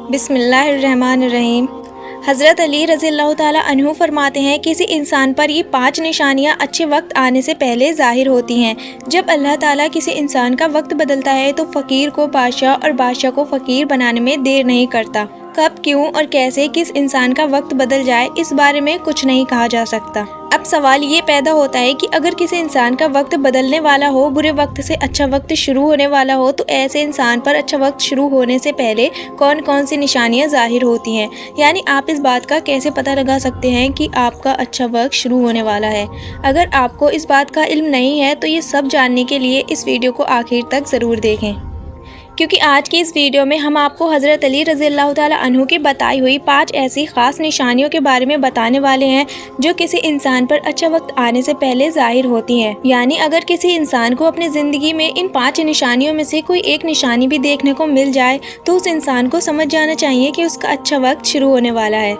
بسم اللہ الرحمن الرحیم۔ حضرت علی رضی اللہ تعالیٰ عنہ فرماتے ہیں کسی انسان پر یہ 5 نشانیاں اچھے وقت آنے سے پہلے ظاہر ہوتی ہیں۔ جب اللہ تعالیٰ کسی انسان کا وقت بدلتا ہے تو فقیر کو بادشاہ اور بادشاہ کو فقیر بنانے میں دیر نہیں کرتا۔ کب، کیوں اور کیسے کس انسان کا وقت بدل جائے اس بارے میں کچھ نہیں کہا جا سکتا۔ اب سوال یہ پیدا ہوتا ہے کہ اگر کسی انسان کا وقت بدلنے والا ہو، برے وقت سے اچھا وقت شروع ہونے والا ہو، تو ایسے انسان پر اچھا وقت شروع ہونے سے پہلے کون کون سی نشانیاں ظاہر ہوتی ہیں؟ یعنی آپ اس بات کا کیسے پتہ لگا سکتے ہیں کہ آپ کا اچھا وقت شروع ہونے والا ہے؟ اگر آپ کو اس بات کا علم نہیں ہے تو یہ سب جاننے کے لیے اس ویڈیو کو آخر تک ضرور دیکھیں، کیونکہ آج کی اس ویڈیو میں ہم آپ کو حضرت علی رضی اللہ تعالیٰ عنہ کی بتائی ہوئی 5 ایسی خاص نشانیوں کے بارے میں بتانے والے ہیں جو کسی انسان پر اچھا وقت آنے سے پہلے ظاہر ہوتی ہیں۔ یعنی اگر کسی انسان کو اپنی زندگی میں ان 5 نشانیوں میں سے کوئی ایک نشانی بھی دیکھنے کو مل جائے تو اس انسان کو سمجھ جانا چاہیے کہ اس کا اچھا وقت شروع ہونے والا ہے۔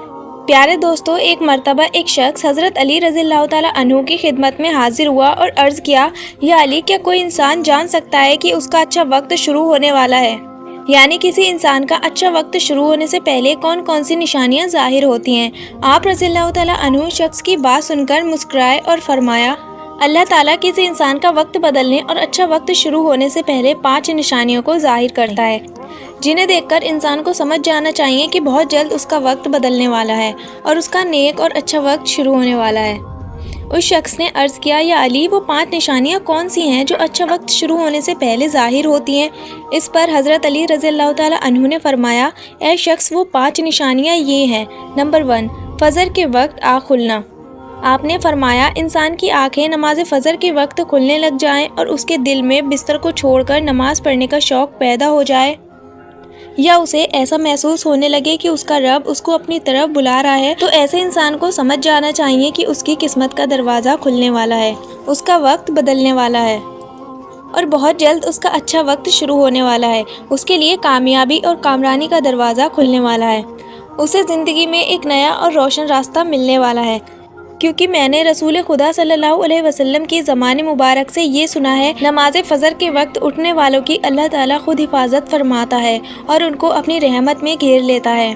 پیارے دوستو، ایک مرتبہ ایک شخص حضرت علی رضی اللہ تعالیٰ عنہ کی خدمت میں حاضر ہوا اور عرض کیا، یا علی، کیا کوئی انسان جان سکتا ہے کہ اس کا اچھا وقت شروع ہونے والا ہے؟ یعنی کسی انسان کا اچھا وقت شروع ہونے سے پہلے کون کون سی نشانیاں ظاہر ہوتی ہیں؟ آپ رضی اللہ تعالیٰ عنہ شخص کی بات سن کر مسکرائے اور فرمایا، اللہ تعالیٰ کسی انسان کا وقت بدلنے اور اچھا وقت شروع ہونے سے پہلے 5 نشانیوں کو ظاہر کرتا ہے، جنہیں دیکھ کر انسان کو سمجھ جانا چاہیے کہ بہت جلد اس کا وقت بدلنے والا ہے اور اس کا نیک اور اچھا وقت شروع ہونے والا ہے۔ اس شخص نے عرض کیا، یا علی، وہ 5 نشانیاں کون سی ہیں جو اچھا وقت شروع ہونے سے پہلے ظاہر ہوتی ہیں؟ اس پر حضرت علی رضی اللہ تعالیٰ عنہ نے فرمایا، اے شخص، وہ 5 نشانیاں یہ ہیں۔ نمبر 1، فجر کے وقت آنکھ کھلنا۔ آپ نے فرمایا، انسان کی آنکھیں نماز فجر کے وقت کھلنے لگ جائیں اور اس کے دل میں بستر کو چھوڑ کر نماز پڑھنے کا شوق پیدا ہو جائے، یا اسے ایسا محسوس ہونے لگے کہ اس کا رب اس کو اپنی طرف بلا رہا ہے، تو ایسے انسان کو سمجھ جانا چاہیے کہ اس کی قسمت کا دروازہ کھلنے والا ہے، اس کا وقت بدلنے والا ہے اور بہت جلد اس کا اچھا وقت شروع ہونے والا ہے۔ اس کے لیے کامیابی اور کامرانی کا دروازہ کھلنے والا ہے، اسے زندگی میں ایک نیا اور روشن راستہ ملنے والا ہے، کیونکہ میں نے رسول خدا صلی اللہ علیہ وسلم کی زمان مبارک سے یہ سنا ہے، نماز فجر کے وقت اٹھنے والوں کی اللہ تعالیٰ خود حفاظت فرماتا ہے اور ان کو اپنی رحمت میں گھیر لیتا ہے۔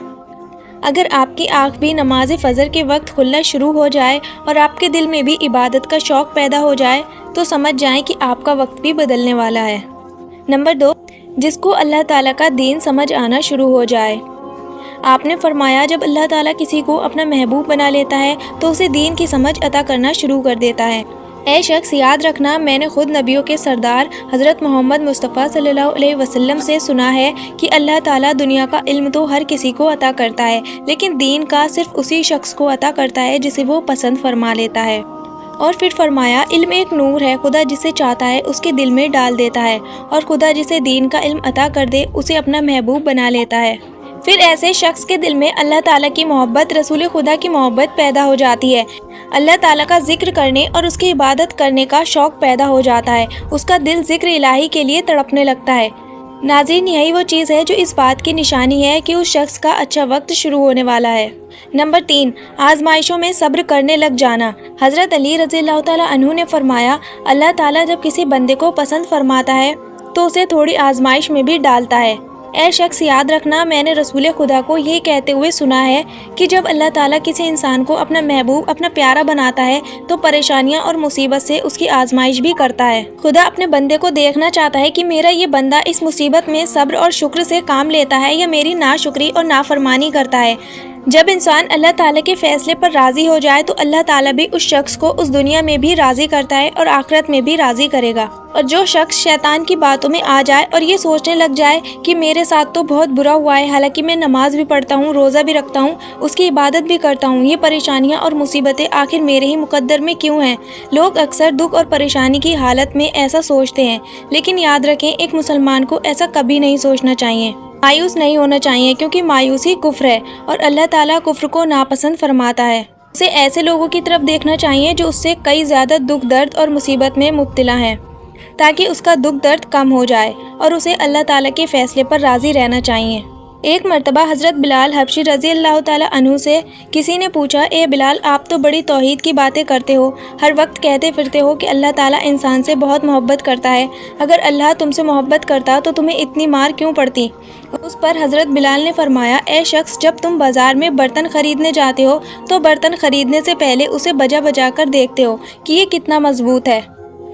اگر آپ کی آنکھ بھی نماز فجر کے وقت کھلنا شروع ہو جائے اور آپ کے دل میں بھی عبادت کا شوق پیدا ہو جائے تو سمجھ جائیں کہ آپ کا وقت بھی بدلنے والا ہے۔ نمبر 2، جس کو اللہ تعالیٰ کا دین سمجھ آنا شروع ہو جائے۔ آپ نے فرمایا، جب اللہ تعالیٰ کسی کو اپنا محبوب بنا لیتا ہے تو اسے دین کی سمجھ عطا کرنا شروع کر دیتا ہے۔ اے شخص، یاد رکھنا، میں نے خود نبیوں کے سردار حضرت محمد مصطفیٰ صلی اللہ علیہ وسلم سے سنا ہے کہ اللہ تعالیٰ دنیا کا علم تو ہر کسی کو عطا کرتا ہے، لیکن دین کا صرف اسی شخص کو عطا کرتا ہے جسے وہ پسند فرما لیتا ہے۔ اور پھر فرمایا، علم ایک نور ہے، خدا جسے چاہتا ہے اس کے دل میں ڈال دیتا ہے، اور خدا جسے دین کا علم عطا کر دے اسے اپنا محبوب بنا لیتا ہے۔ پھر ایسے شخص کے دل میں اللہ تعالیٰ کی محبت، رسول خدا کی محبت پیدا ہو جاتی ہے، اللہ تعالیٰ کا ذکر کرنے اور اس کی عبادت کرنے کا شوق پیدا ہو جاتا ہے، اس کا دل ذکر الہی کے لیے تڑپنے لگتا ہے۔ ناظرین، یہی وہ چیز ہے جو اس بات کی نشانی ہے کہ اس شخص کا اچھا وقت شروع ہونے والا ہے۔ نمبر 3، آزمائشوں میں صبر کرنے لگ جانا۔ حضرت علی رضی اللہ تعالیٰ عنہ نے فرمایا، اللہ تعالیٰ جب کسی بندے کو پسند فرماتا ہے تو اسے تھوڑی آزمائش میں بھی ڈالتا ہے۔ اے شخص، یاد رکھنا، میں نے رسول خدا کو یہ کہتے ہوئے سنا ہے کہ جب اللہ تعالیٰ کسی انسان کو اپنا محبوب، اپنا پیارا بناتا ہے تو پریشانیاں اور مصیبت سے اس کی آزمائش بھی کرتا ہے۔ خدا اپنے بندے کو دیکھنا چاہتا ہے کہ میرا یہ بندہ اس مصیبت میں صبر اور شکر سے کام لیتا ہے یا میری ناشکری اور نافرمانی کرتا ہے۔ جب انسان اللہ تعالیٰ کے فیصلے پر راضی ہو جائے تو اللہ تعالیٰ بھی اس شخص کو اس دنیا میں بھی راضی کرتا ہے اور آخرت میں بھی راضی کرے گا۔ اور جو شخص شیطان کی باتوں میں آ جائے اور یہ سوچنے لگ جائے کہ میرے ساتھ تو بہت برا ہوا ہے، حالانکہ میں نماز بھی پڑھتا ہوں، روزہ بھی رکھتا ہوں، اس کی عبادت بھی کرتا ہوں، یہ پریشانیاں اور مصیبتیں آخر میرے ہی مقدر میں کیوں ہیں؟ لوگ اکثر دکھ اور پریشانی کی حالت میں ایسا سوچتے ہیں، لیکن یاد رکھیں، ایک مسلمان کو ایسا کبھی نہیں سوچنا چاہیے، مایوس نہیں ہونا چاہیے، کیونکہ مایوسی کفر ہے اور اللہ تعالیٰ کفر کو ناپسند فرماتا ہے۔ اسے ایسے لوگوں کی طرف دیکھنا چاہیے جو اس سے کئی زیادہ دکھ، درد اور مصیبت میں مبتلا ہیں، تاکہ اس کا دکھ درد کم ہو جائے اور اسے اللہ تعالیٰ کے فیصلے پر راضی رہنا چاہیے۔ ایک مرتبہ حضرت بلال حبشی رضی اللہ تعالیٰ عنہ سے کسی نے پوچھا، اے بلال، آپ تو بڑی توحید کی باتیں کرتے ہو، ہر وقت کہتے پھرتے ہو کہ اللہ تعالیٰ انسان سے بہت محبت کرتا ہے، اگر اللہ تم سے محبت کرتا تو تمہیں اتنی مار کیوں پڑتی؟ اس پر حضرت بلال نے فرمایا، اے شخص، جب تم بازار میں برتن خریدنے جاتے ہو تو برتن خریدنے سے پہلے اسے بجا بجا کر دیکھتے ہو کہ یہ کتنا مضبوط ہے۔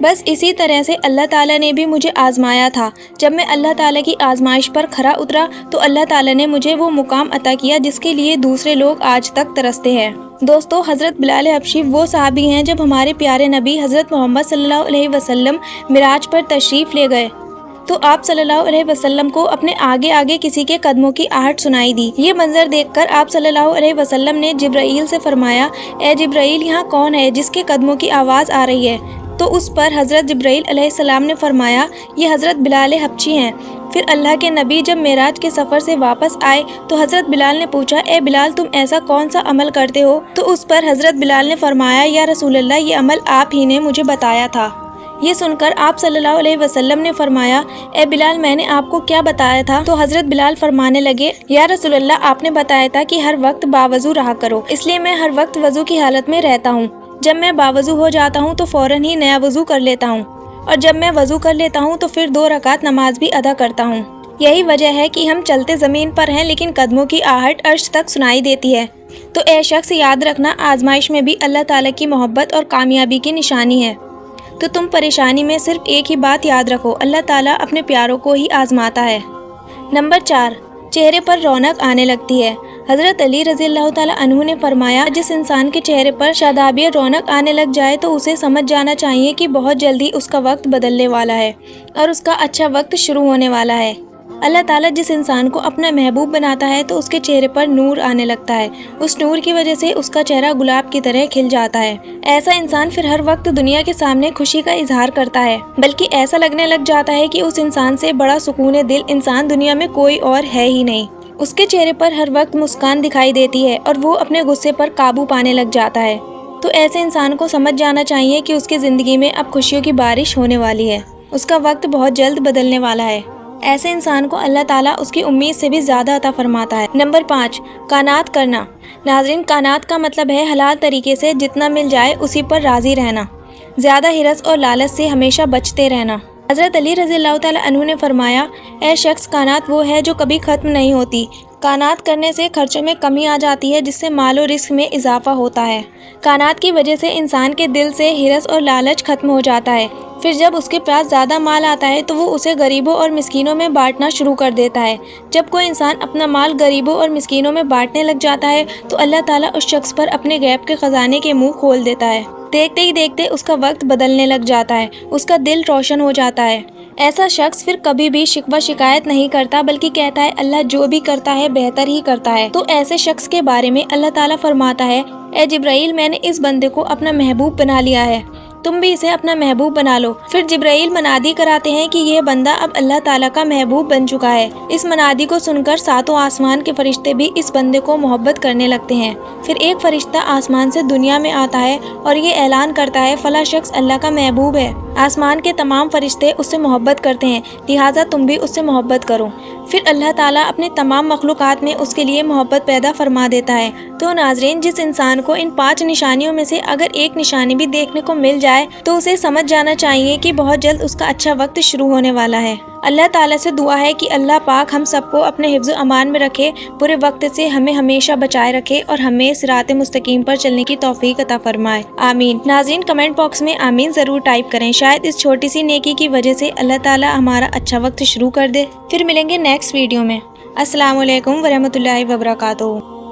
بس اسی طرح سے اللہ تعالیٰ نے بھی مجھے آزمایا تھا۔ جب میں اللہ تعالیٰ کی آزمائش پر کھرا اترا تو اللہ تعالیٰ نے مجھے وہ مقام عطا کیا جس کے لیے دوسرے لوگ آج تک ترستے ہیں۔ دوستو، حضرت بلال حبشی وہ صحابی ہیں جب ہمارے پیارے نبی حضرت محمد صلی اللہ علیہ وسلم معراج پر تشریف لے گئے تو آپ صلی اللہ علیہ وسلم کو اپنے آگے آگے کسی کے قدموں کی آہٹ سنائی دی۔ یہ منظر دیکھ کر آپ صلی اللہ علیہ وسلم نے جبرائیل سے فرمایا، اے جبرائیل، یہاں کون ہے جس کے قدموں کی آواز آ رہی ہے؟ تو اس پر حضرت جبرائیل علیہ السلام نے فرمایا، یہ حضرت بلال حبشی ہیں۔ پھر اللہ کے نبی جب معراج کے سفر سے واپس آئے تو حضرت بلال نے پوچھا، اے بلال، تم ایسا کون سا عمل کرتے ہو؟ تو اس پر حضرت بلال نے فرمایا، یا رسول اللہ، یہ عمل آپ ہی نے مجھے بتایا تھا۔ یہ سن کر آپ صلی اللہ علیہ وسلم نے فرمایا، اے بلال، میں نے آپ کو کیا بتایا تھا؟ تو حضرت بلال فرمانے لگے، یا رسول اللہ، آپ نے بتایا تھا کہ ہر وقت باوضو رہا کرو، اس لیے میں ہر وقت وضو کی حالت میں رہتا ہوں۔ جب میں باوضو ہو جاتا ہوں تو فوراً ہی نیا وضو کر لیتا ہوں، اور جب میں وضو کر لیتا ہوں تو پھر 2 رکعت نماز بھی ادا کرتا ہوں۔ یہی وجہ ہے کہ ہم چلتے زمین پر ہیں لیکن قدموں کی آہٹ عرش تک سنائی دیتی ہے۔ تو اے شخص، یاد رکھنا، آزمائش میں بھی اللہ تعالیٰ کی محبت اور کامیابی کی نشانی ہے۔ تو تم پریشانی میں صرف ایک ہی بات یاد رکھو، اللہ تعالیٰ اپنے پیاروں کو ہی آزماتا ہے۔ نمبر 4، چہرے پر رونق آنے لگتی ہے۔ حضرت علی رضی اللہ تعالیٰ عنہ نے فرمایا، جس انسان کے چہرے پر شادابی رونق آنے لگ جائے تو اسے سمجھ جانا چاہیے کہ بہت جلدی اس کا وقت بدلنے والا ہے اور اس کا اچھا وقت شروع ہونے والا ہے۔ اللہ تعالیٰ جس انسان کو اپنا محبوب بناتا ہے تو اس کے چہرے پر نور آنے لگتا ہے، اس نور کی وجہ سے اس کا چہرہ گلاب کی طرح کھل جاتا ہے۔ ایسا انسان پھر ہر وقت دنیا کے سامنے خوشی کا اظہار کرتا ہے، بلکہ ایسا لگنے لگ جاتا ہے کہ اس انسان سے بڑا سکون دل انسان دنیا میں کوئی اور ہے ہی نہیں۔ اس کے چہرے پر ہر وقت مسکان دکھائی دیتی ہے اور وہ اپنے غصے پر قابو پانے لگ جاتا ہے۔ تو ایسے انسان کو سمجھ جانا چاہیے کہ اس کی زندگی میں اب خوشیوں کی بارش ہونے والی ہے، اس کا وقت بہت جلد بدلنے والا ہے۔ ایسے انسان کو اللہ تعالیٰ اس کی امید سے بھی زیادہ عطا فرماتا ہے۔ نمبر 5، قناعت کرنا۔ ناظرین، قناعت کا مطلب ہے حلال طریقے سے جتنا مل جائے اسی پر راضی رہنا، زیادہ حرص اور لالچ سے ہمیشہ بچتے رہنا۔ حضرت علی رضی اللہ تعالیٰ عنہ نے فرمایا، اے شخص، قناعت وہ ہے جو کبھی ختم نہیں ہوتی۔ قناعت کرنے سے خرچوں میں کمی آ جاتی ہے جس سے مال و رزق میں اضافہ ہوتا ہے۔ قناعت کی وجہ سے انسان کے دل سے حرص اور لالچ ختم ہو جاتا ہے۔ پھر جب اس کے پاس زیادہ مال آتا ہے تو وہ اسے غریبوں اور مسکینوں میں بانٹنا شروع کر دیتا ہے۔ جب کوئی انسان اپنا مال غریبوں اور مسکینوں میں بانٹنے لگ جاتا ہے تو اللہ تعالیٰ اس شخص پر اپنے غیب کے خزانے کے منہ کھول دیتا ہے۔ دیکھتے ہی دیکھتے اس کا وقت بدلنے لگ جاتا ہے، اس کا دل روشن ہو جاتا ہے۔ ایسا شخص پھر کبھی بھی شکوہ شکایت نہیں کرتا بلکہ کہتا ہے اللہ جو بھی کرتا ہے بہتر ہی کرتا ہے۔ تو ایسے شخص کے بارے میں اللہ تعالیٰ فرماتا ہے، اے جبرائیل، میں نے اس بندے کو اپنا محبوب بنا لیا ہے، تم بھی اسے اپنا محبوب بنا لو۔ پھر جبرائیل منادی کراتے ہیں کہ یہ بندہ اب اللہ تعالیٰ کا محبوب بن چکا ہے۔ اس منادی کو سن کر 7 آسمان کے فرشتے بھی اس بندے کو محبت کرنے لگتے ہیں۔ پھر ایک فرشتہ آسمان سے دنیا میں آتا ہے اور یہ اعلان کرتا ہے، فلاں شخص اللہ کا محبوب ہے۔ آسمان کے تمام فرشتے اس سے محبت کرتے ہیں، لہٰذا تم بھی اس سے محبت کرو۔ پھر اللہ تعالیٰ اپنے تمام مخلوقات میں اس کے لیے محبت پیدا فرما دیتا ہے۔ تو ناظرین، جس انسان کو ان 5 نشانیوں میں سے اگر ایک نشانی بھی دیکھنے کو مل جائے تو اسے سمجھ جانا چاہیے کہ بہت جلد اس کا اچھا وقت شروع ہونے والا ہے۔ اللہ تعالیٰ سے دعا ہے کہ اللہ پاک ہم سب کو اپنے حفظ و امان میں رکھے، برے وقت سے ہمیں ہمیشہ بچائے رکھے اور ہمیں صراط مستقیم پر چلنے کی توفیق عطا فرمائے، آمین۔ ناظرین، کمنٹ باکس میں آمین ضرور ٹائپ کریں، شاید اس چھوٹی سی نیکی کی وجہ سے اللہ تعالیٰ ہمارا اچھا وقت شروع کر دے۔ پھر ملیں گے نیکسٹ ویڈیو میں۔ السلام علیکم ورحمۃ اللہ وبرکاتہ۔